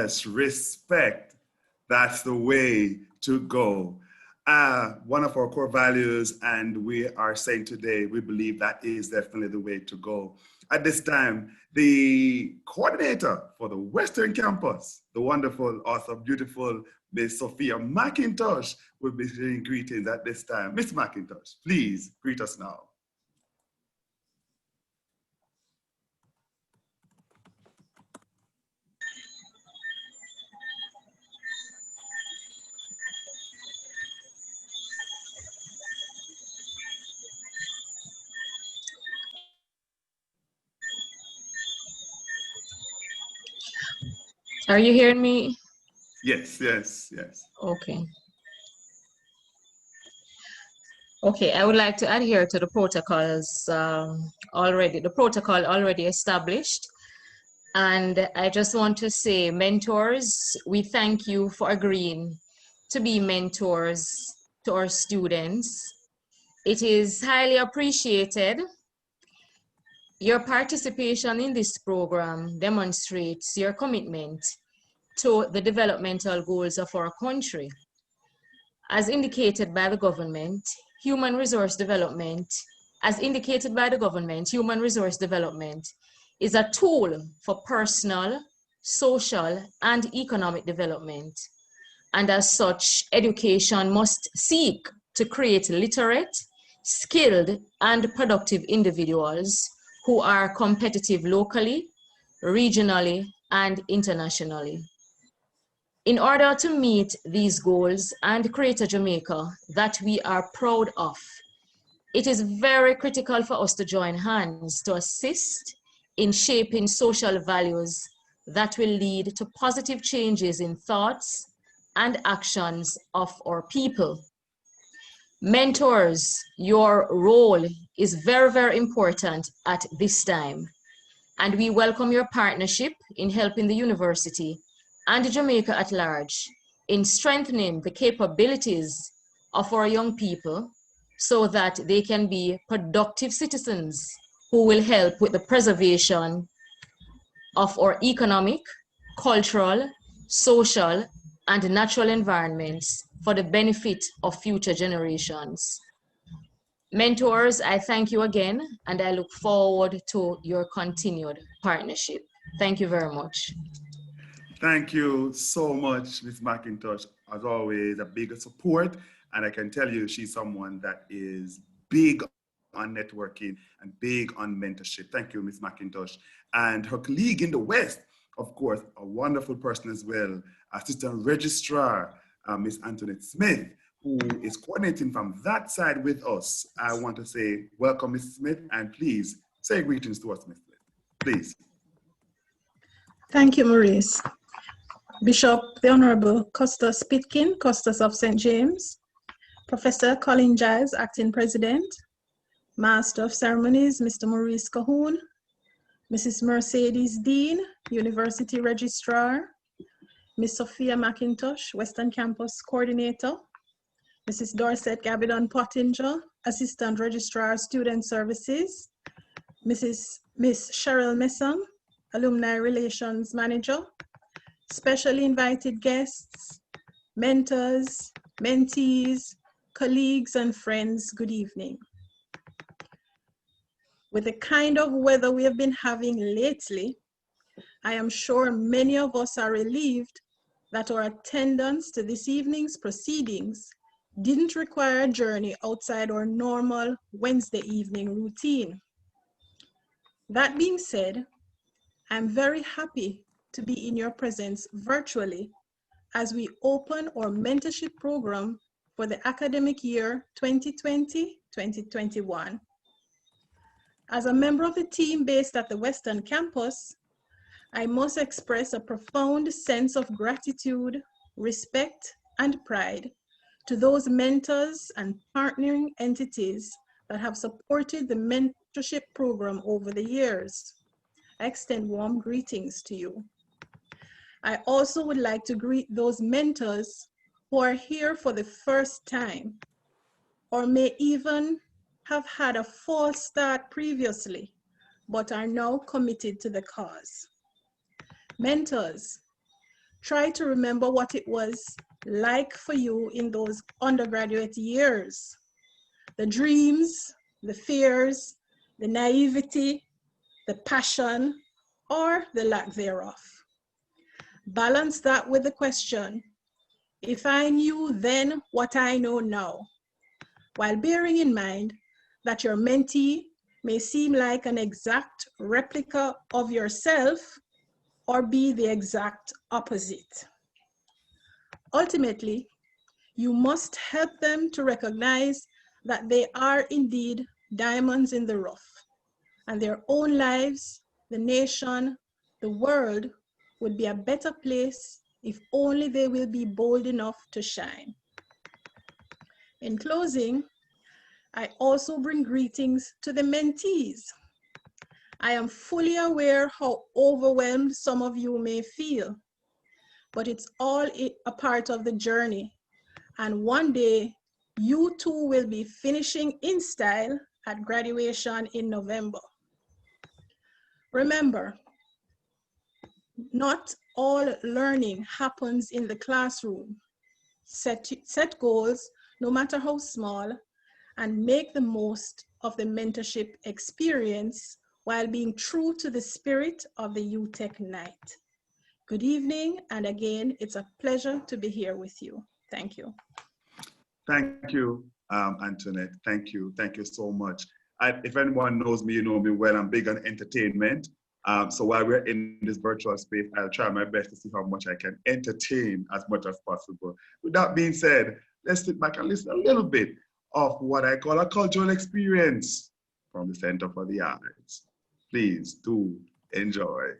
Yes, respect. That's the way to go. One of our core values, and we are saying today, we believe that is definitely the way to go. At this time, the coordinator for the Western Campus, the wonderful, awesome, beautiful Miss Sophia McIntosh, will be saying greetings at this time. Miss McIntosh, please greet us now. Are you hearing me? Yes, yes, yes. Okay. Okay, I would like to adhere to the protocols the protocol already established. And I just want to say, mentors, we thank you for agreeing to be mentors to our students. It is highly appreciated. Your participation in this program demonstrates your commitment to the developmental goals of our country. As indicated by the government, human resource development is a tool for personal, social, and economic development. And as such, education must seek to create literate, skilled, and productive individuals who are competitive locally, regionally, and internationally. In order to meet these goals and create a Jamaica that we are proud of, it is very critical for us to join hands to assist in shaping social values that will lead to positive changes in thoughts and actions of our people. Mentors, your role is very, very important at this time, and we welcome your partnership in helping the university and Jamaica at large in strengthening the capabilities of our young people so that they can be productive citizens who will help with the preservation of our economic, cultural, social, and natural environments for the benefit of future generations. Mentors, I thank you again, and I look forward to your continued partnership. Thank you very much. Thank you so much, Ms. McIntosh. As always, a big support. And I can tell you she's someone that is big on networking and big on mentorship. Thank you, Ms. McIntosh. And her colleague in the West, of course, a wonderful person as well, Assistant Registrar, Ms. Antoinette Smith, who is coordinating from that side with us. I want to say welcome, Ms. Smith, and please say greetings to us, Ms. Smith, please. Thank you, Maurice. Bishop, the Honorable Custos Pitkin, Custos of St. James, Professor Colin Giles, Acting President, Master of Ceremonies, Mr. Maurice Cahoon, Mrs. Mercedes Dean, University Registrar, Ms. Sophia McIntosh, Western Campus Coordinator, Mrs. Dorset Gabidon Pottinger, Assistant Registrar, Student Services, Miss Cheryl Messam, Alumni Relations Manager, specially invited guests, mentors, mentees, colleagues, and friends, good evening. With the kind of weather we have been having lately, I am sure many of us are relieved that our attendance to this evening's proceedings didn't require a journey outside our normal Wednesday evening routine. That being said, I'm very happy to be in your presence virtually as we open our mentorship program for the academic year 2020-2021. As a member of the team based at the Western Campus, I must express a profound sense of gratitude, respect, and pride to those mentors and partnering entities that have supported the mentorship program over the years. I extend warm greetings to you. I also would like to greet those mentors who are here for the first time, or may even have had a false start previously, but are now committed to the cause. Mentors, Try to remember what it was like for you in those undergraduate years. The dreams, the fears, the naivety, the passion, or the lack thereof. Balance that with the question, if I knew then what I know now, while bearing in mind that your mentee may seem like an exact replica of yourself or be the exact opposite. Ultimately, you must help them to recognize that they are indeed diamonds in the rough, and their own lives, the nation, the world would be a better place if only they will be bold enough to shine. In closing, I also bring greetings to the mentees. I am fully aware how overwhelmed some of you may feel, but it's all a part of the journey. And one day, you too will be finishing in style at graduation in November. Remember, not all learning happens in the classroom. Set goals, no matter how small, and make the most of the mentorship experience while being true to the spirit of the UTech night. Good evening, and again, it's a pleasure to be here with you. Thank you. Thank you, Antoinette. Thank you. Thank you so much. If anyone knows me, you know me well. I'm big on entertainment. So while we're in this virtual space, I'll try my best to see how much I can entertain as much as possible. With that being said, let's sit back and listen a little bit of what I call a cultural experience from the Center for the Arts. Please do enjoy.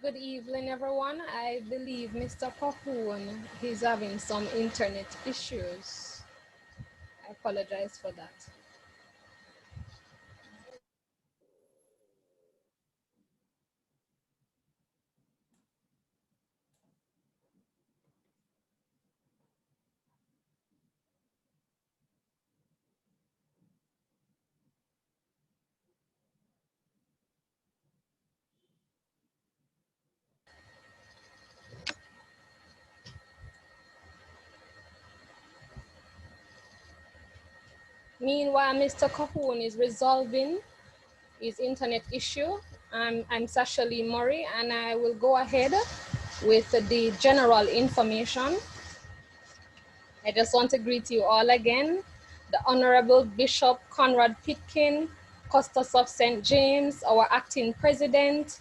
Good evening, everyone. I believe Mr. Cahoon is having some internet issues. I apologize for that. Meanwhile, Mr. Cahoon is resolving his internet issue. I'm Sasha Lee Murray, and I will go ahead with the general information. I just want to greet you all again. The Honorable Bishop Conrad Pitkin, Custos of St. James, our acting president,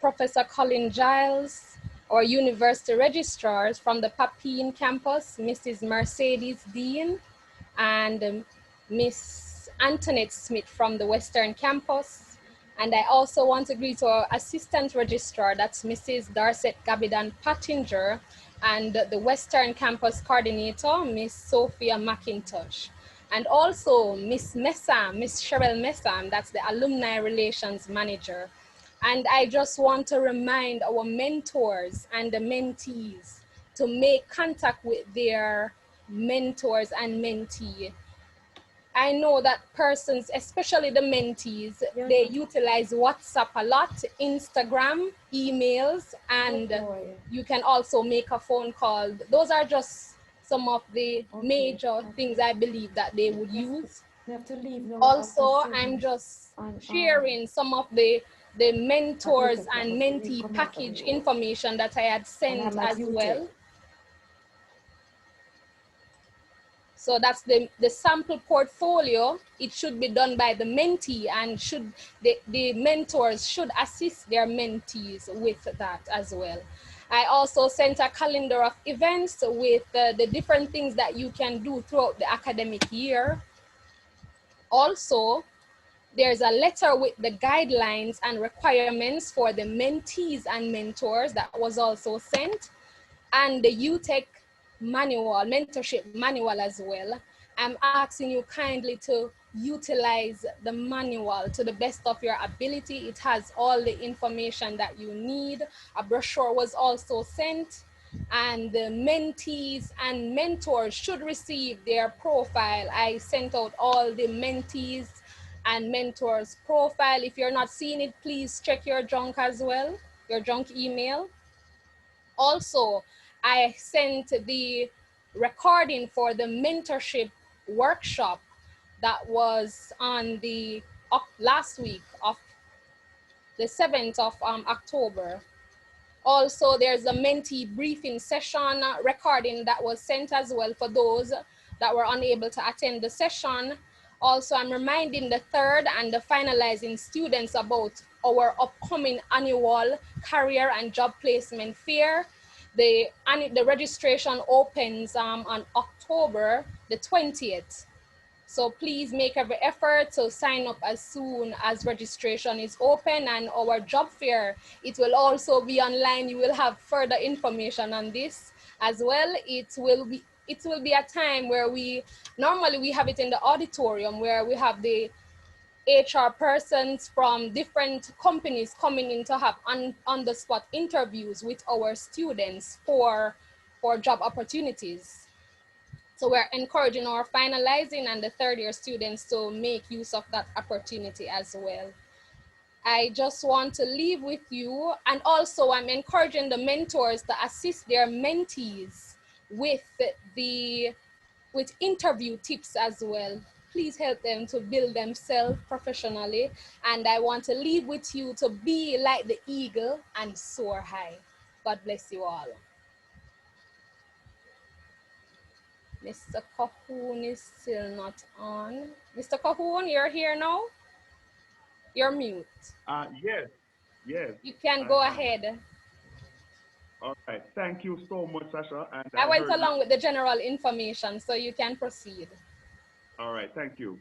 Professor Colin Giles, our university registrars from the Papine campus, Mrs. Mercedes Dean, and Miss Antoinette Smith from the Western campus. And I also want to greet our assistant registrar, that's Mrs. Darcet Gabidan Pattinger, and the Western campus coordinator, Miss Sophia McIntosh. And also Miss Messam, Miss Cheryl Messam, that's the alumni relations manager. And I just want to remind our mentors and the mentees to make contact with their mentors and mentee. I know that persons, especially the mentees, they utilize WhatsApp a lot, Instagram, emails, and you can also make a phone call. Those are just some of the major things I believe that they would use. Also, I'm just sharing some of the mentors and mentee package information that I had sent as well. So that's the sample portfolio. It should be done by the mentee, and the mentors should assist their mentees with that as well. I also sent a calendar of events with the different things that you can do throughout the academic year. Also, there's a letter with the guidelines and requirements for the mentees and mentors that was also sent, and the UTech manual, mentorship manual as well. I'm asking you kindly to utilize the manual to the best of your ability. It has all the information that you need. A brochure was also sent, and the mentees and mentors should receive their profile. I sent out all the mentees and mentors profile. If you're not seeing it, please check your junk as well, your junk email. Also, I sent the recording for the mentorship workshop that was on the last week of the 7th of October. Also, there's a mentee briefing session recording that was sent as well for those that were unable to attend the session. Also, I'm reminding the third and the finalizing students about our upcoming annual career and job placement fair. The registration opens on October the 20th. So please make every effort to sign up as soon as registration is open, and our job fair, it will also be online. You will have further information on this as well. It will be a time where normally we have it in the auditorium where we have the HR persons from different companies coming in to have on the spot interviews with our students for job opportunities. So we're encouraging our finalizing and the third year students to make use of that opportunity as well. I just want to leave with you, and also I'm encouraging the mentors to assist their mentees with interview tips as well. Please help them to build themselves professionally. And I want to leave with you to be like the eagle and soar high. God bless you all. Mr. Cahoon is still not on. Mr. Cahoon, you're here now? You're mute. Yes, yes. You can go ahead. All right. Thank you so much, Sasha. And I went heard along with the general information, so you can proceed. All right. Thank you.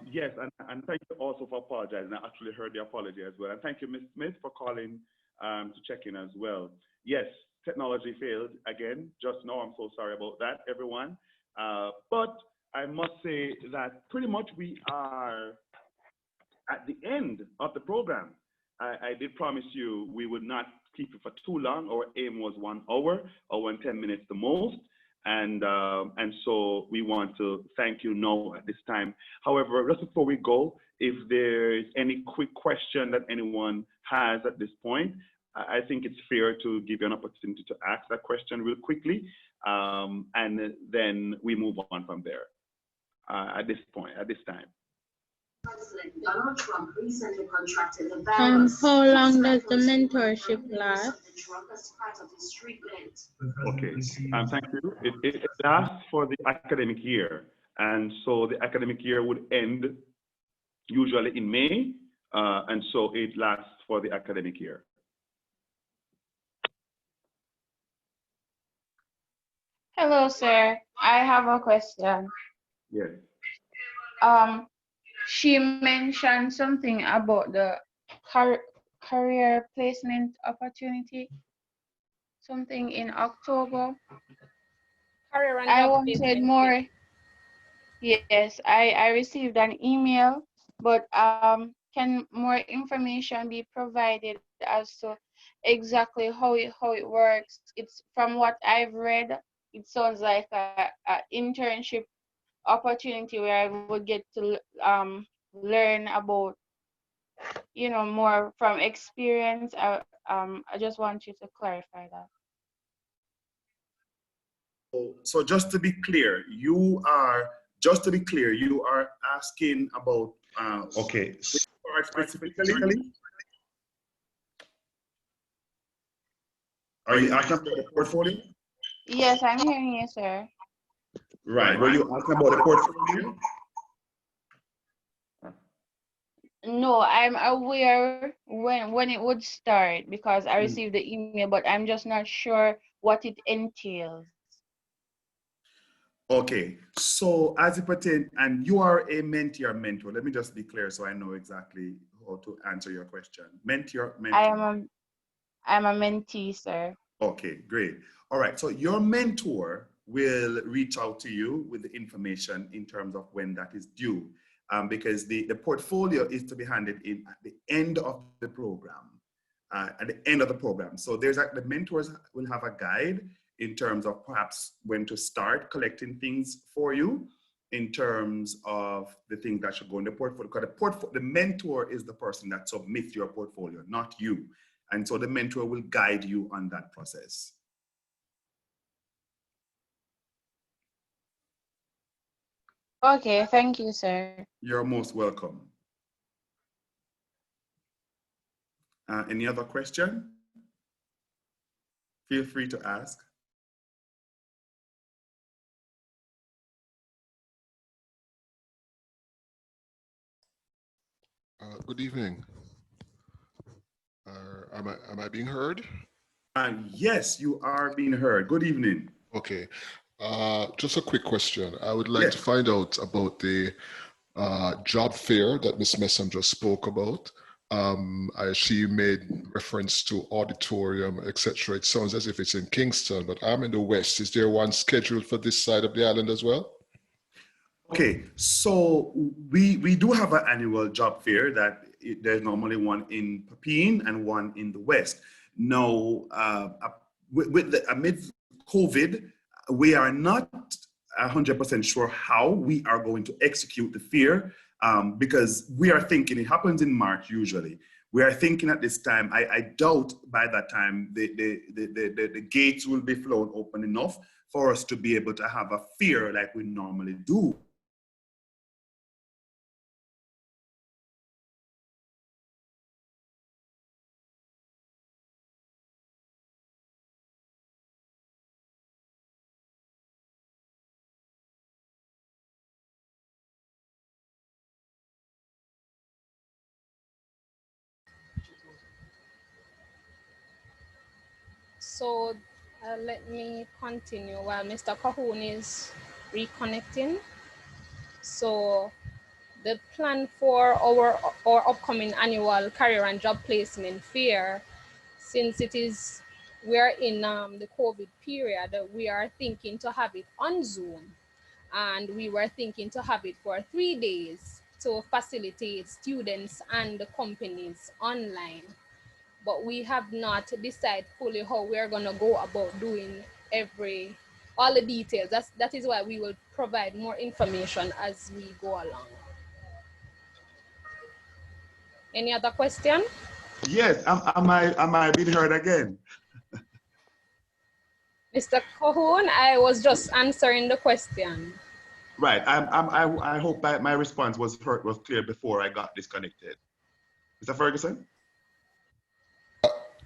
Yes, and thank you also for apologizing. I actually heard the apology as well. And thank you, Ms. Smith, for calling to check in as well. Yes, technology failed again just now. I'm so sorry about that, everyone. But I must say that pretty much we are at the end of the program. I did promise you we would not keep it for too long. Our aim was 1 hour and 10 minutes the most. And so we want to thank you now at this time. However, just before we go, if there's any quick question that anyone has at this point, I think it's fair to give you an opportunity to ask that question real quickly, and then we move on from there at this point, at this time. President Donald Trump recently contracted the virus. How long does the mentorship last? Okay, thank you. It lasts for the academic year. And so the academic year would end usually in May. And so it lasts for the academic year. Hello, sir. I have a question. Yes. She mentioned something about the career placement opportunity, something in October. I wanted more. Yes, I received an email, but can more information be provided as to exactly how it works? It's from what I've read, it sounds like a internship opportunity where I would get to learn about, you know, more from experience. I just want you to clarify that. So just to be clear, you are asking about, okay, specifically? Are you asking about the portfolio? Yes, I'm hearing you, sir. Right, were you asking about the portfolio? No, I'm aware when it would start because I received the email, but I'm just not sure what it entails. Okay, so as it pertains, and you are a mentee or mentor, let me just be clear so I know exactly how to answer your question. Mentor. I'm a mentee, sir. Okay, great. All right, so your mentor will reach out to you with the information in terms of when that is due, because the portfolio is to be handed in at the end of the program, So there's the mentors will have a guide in terms of perhaps when to start collecting things for you, in terms of the things that should go in the portfolio. Because the mentor is the person that submits your portfolio, not you. And so the mentor will guide you on that process. Okay, thank you, sir. You're most welcome. Any other question? Feel free to ask. Good evening. Am I being heard? Yes, you are being heard. Good evening. Okay. Just a quick question. I would like to find out about the job fair that Ms. Messam just spoke about. She made reference to auditorium, etc. It sounds as if it's in Kingston, but I'm in the West. Is there one scheduled for this side of the island as well? Okay, so we do have an annual job fair that there's normally one in Papine and one in the West. Now, amid COVID, we are not 100% sure how we are going to execute the fair, because we are thinking it happens in March usually. We are thinking at this time, I doubt by that time the gates will be flown open enough for us to be able to have a fair like we normally do. So let me continue while Mr. Cahoon is reconnecting. So the plan for our upcoming annual career and job placement fair since we are in the COVID period, we are thinking to have it on Zoom, and we were thinking to have it for 3 days to facilitate students and the companies online. But we have not decided fully how we are going to go about doing all the details. That is why we will provide more information as we go along. Any other question? Yes, am I being heard again? Mr. Cahoon, I was just answering the question. Right. I hope my response was clear before I got disconnected. Mr. Ferguson?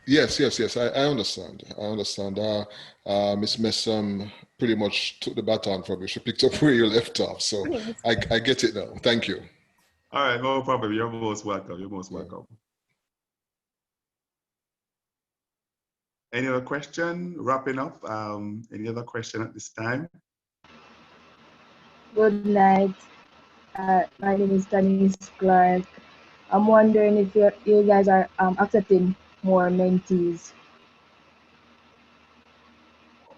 Yes. I understand. Ms. Messam pretty much took the baton from you. She picked up where you left off. So I get it now. Thank you. All right, no problem. You're most welcome. You're most welcome. Any other question? Wrapping up. Any other question at this time? Good night. My name is Denise Clark. I'm wondering if you guys are accepting more mentees.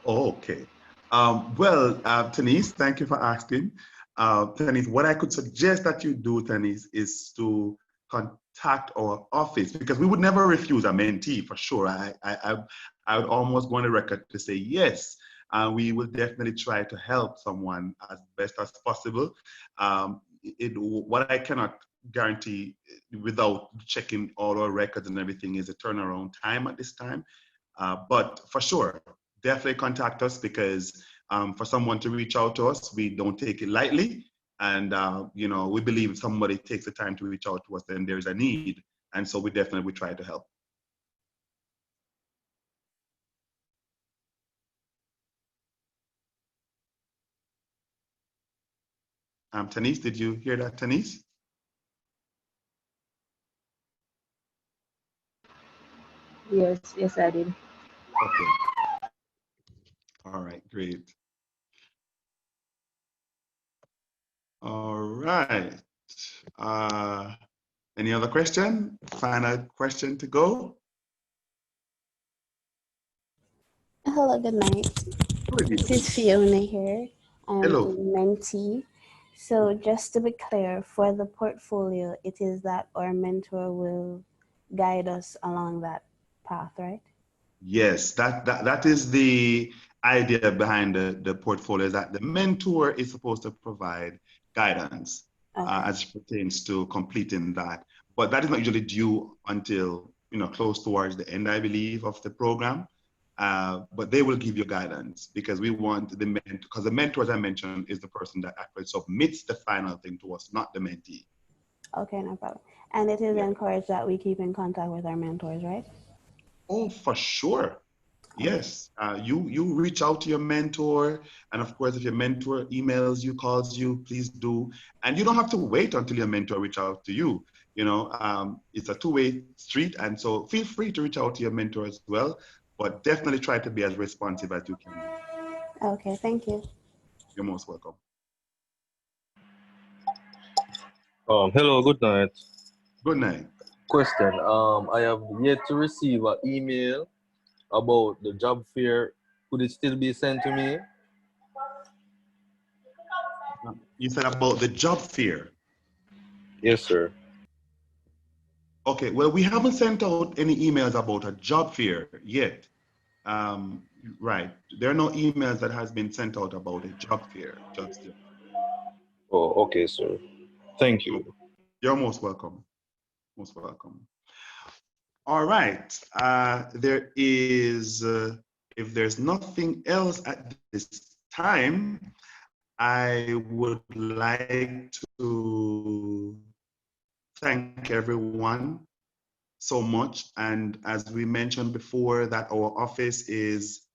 Okay. Tanise, thank you for asking. Tanise, what I could suggest that you do, Tanise, is to contact our office, because we would never refuse a mentee for sure. I would almost go on the record to say yes. We will definitely try to help someone as best as possible. What I cannot guarantee without checking all our records and everything is a turnaround time at this time. But for sure, definitely contact us, because for someone to reach out to us, we don't take it lightly. And, we believe if somebody takes the time to reach out to us, then there's a need. And so we definitely try to help. Tanise, did you hear that, Tanise? Yes, I did. Okay. All right, great. All right. Any other question? Final question to go? Hello, good night. This is Fiona here. I'm Hello. a mentee. So just to be clear, for the portfolio, it is that our mentor will guide us along that path, right? Yes, that is the idea behind the portfolio, is that the mentor is supposed to provide guidance as it pertains to completing that. But that is not usually due until close towards the end, I believe, of the program. But they will give you guidance, because we want the mentor, because the mentor, as I mentioned, is the person that actually submits the final thing to us, not the mentee. Okay, no problem. And it is encouraged that we keep in contact with our mentors, right? Oh, for sure. Yes, you reach out to your mentor, and of course, if your mentor emails you, calls you, please do. And you don't have to wait until your mentor reach out to you. It's a two-way street, and so feel free to reach out to your mentor as well, but definitely try to be as responsive as you can. Okay, thank you. You're most welcome. Hello, good night. Good night. Question. I have yet to receive an email about the job fair. Could it still be sent to me? You said about the job fair? Yes, sir. Okay, well, we haven't sent out any emails about a job fair yet. Right, there are no emails that has been sent out about a job fair just yet. Oh, okay, sir. Thank you. You're most welcome. Most welcome. All right. There is, if there's nothing else at this time, I would like to thank everyone so much. And as we mentioned before, that our office is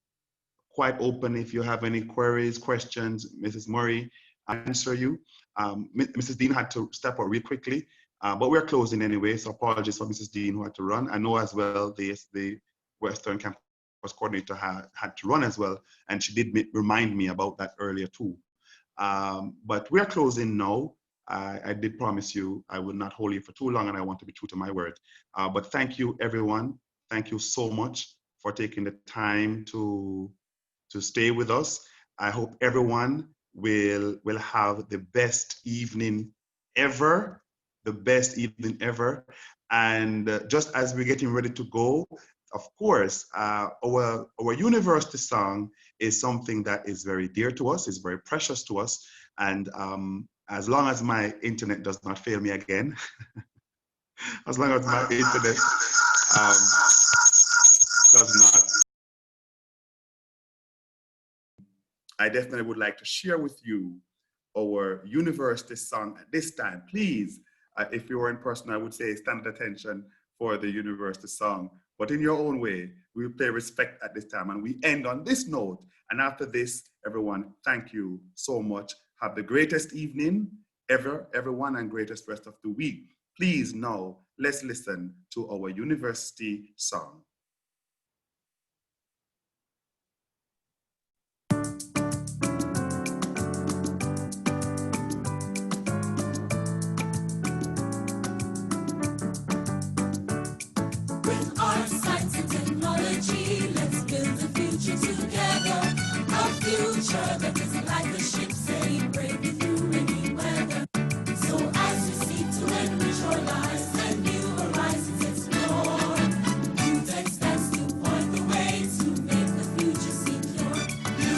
quite open. If you have any queries, questions, Mrs. Murray, I'll answer you. Mrs. Dean had to step out real quickly, but we're closing anyway, so apologies for Mrs. Dean who had to run. I know as well the Western Campus Coordinator had to run as well, and she did remind me about that earlier too. But we're closing now. I did promise you I would not hold you for too long, and I want to be true to my word. But thank you, everyone. thank you so much for taking the time to stay with us. I hope everyone will have the best evening ever, And just as we're getting ready to go, of course, our university song is something that is very dear to us, is very precious to us. And as long as my internet does not fail me again, as long as my internet does not, I definitely would like to share with you our university song at this time. Please, if you were in person, I would say stand at attention for the university song. But in your own way, we play Respect at this time. And we end on this note. And after this, everyone, thank you so much. Have the greatest evening ever, everyone, and greatest rest of the week. Please now, let's listen to our university song. Let's build a future together, a future that is like a ship sailing bravely through any weather. So as we seek to enrich our lives and new horizons explore, UTech stands to point the way to make the future secure.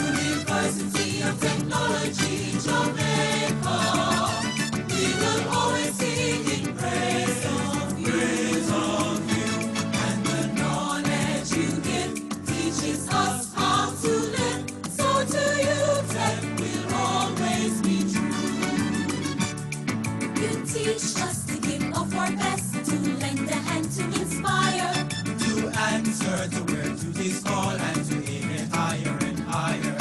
University of Technology, Jamaica, we will always sing in praise of you. Teaches us how to live, so to UTech we'll always be true. You teach us to give of our best, to lend a hand to inspire, to answer the word to this call and to aim it higher and higher.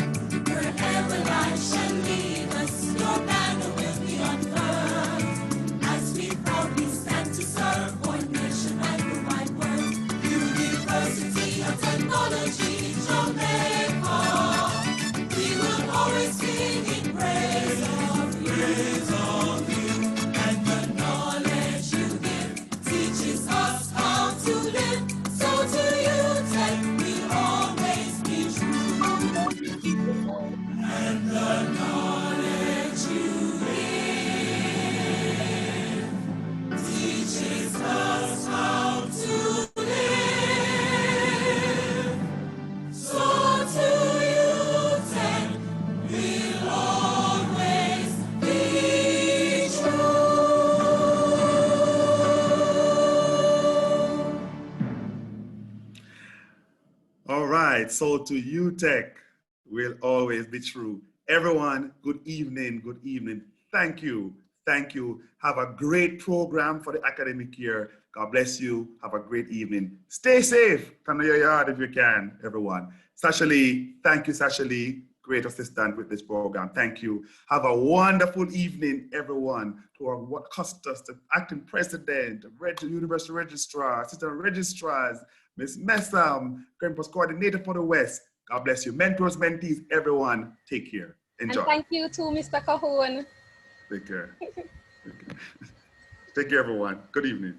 Wherever life shall lead us, your banner will be unfurled, as we proudly stand to serve our nation and the wide world. University of Technology, Jamaica, we will always sing in praise of you, and the knowledge you give teaches us how to live, so to UTech we'll always be true, and the knowledge you give teaches us how to All right, so to UTech will always be true. Everyone, good evening, good evening. Thank you, thank you. Have a great program for the academic year. God bless you, have a great evening. Stay safe, come to your yard if you can, everyone. Sasha Lee, thank you, Sasha Lee, great assistant with this program, thank you. Have a wonderful evening, everyone. To our customers, the acting president, university registrar, assistant registrars, Ms. Messam, campus coordinator for the West. God bless you. Mentors, mentees, everyone, take care. Enjoy. And thank you too, Mr. Cahoon. Take care. Take care, everyone. Good evening.